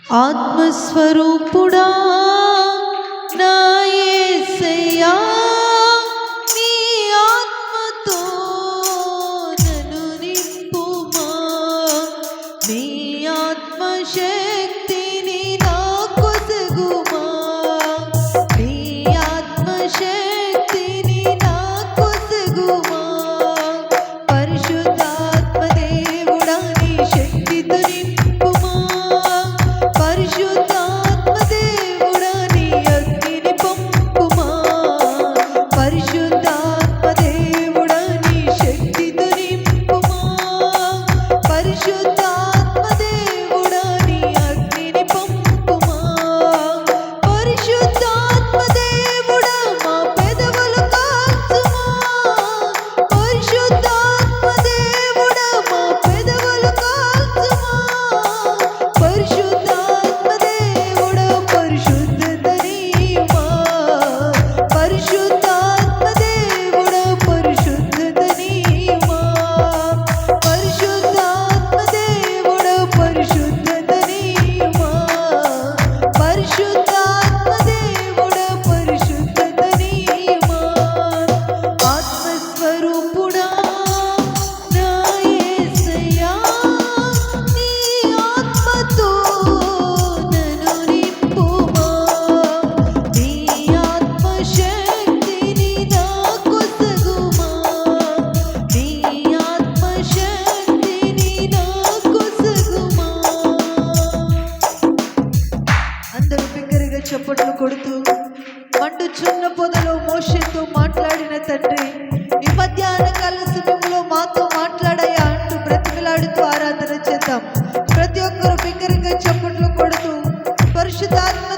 ఆత్మస్వరూపుడా నా యేసయ్యా, నీ ఆత్మతో నన్ను నింపుమా. నీ ఆత్మశక్తిని నాకు కొసగుమా. నీ ఆత్మశక్తిని నాకు కొసగుమా. పరిశుద్ధాత్మ దేవుడా నీ శక్తితో నింపుమా. పరిశుద్ధాత్మ దేవుడా నీ అగ్నిని పంపుమా. పరిశుద్ధాత్మ దేవుడా నీ శక్తితో నింపుమా. పరిశుద్ధాత్మ దేవుడా నీ అగ్నిని పంపుమా. పరిశుద్ధాత్మ దేవుడా మా పెదవులు కాల్చుమా. పరిశుద్ధాత్మ దేవుడా మా పెదవులు కాల్చుమా. పరిశుద్ధాత్మ దేవుడా పరిశుద్ధత నీవా. పరిశుద్ధాత్మ దేవుడా పరిశుద్ధత నీవా. పరిశుద్ధాత్మ దేవుడా పరిశుద్ధత నీవా. పరిశుద్ధాత్మ దేవుడా పరిశుద్ధత నీవా. ఆత్మస్వరూపుడా నా యేసయ్యా, నీ ఆత్మతో నన్ను నింపుమా. నీ ఆత్మశక్తిని నాకు కొసగుమా. నీ ఆత్మశక్తిని నాకు కొసగుమా. అందరూ బిగ్గరగా చప్పట్లు కొడుతూ మండుచున్న పొదలో మోషేతో మాట్లాడిన తండ్రి, ఈ మధ్యాహ్న కాల సమయంలో మాతో మాట్లాడయా అంటూ బ్రతిమలాడుతూ ఆరాధన చేద్దాం. ప్రతి ఒక్కరు బిగ్గరగా చప్పట్లు కొడుతూ పరిశుద్ధాత్మ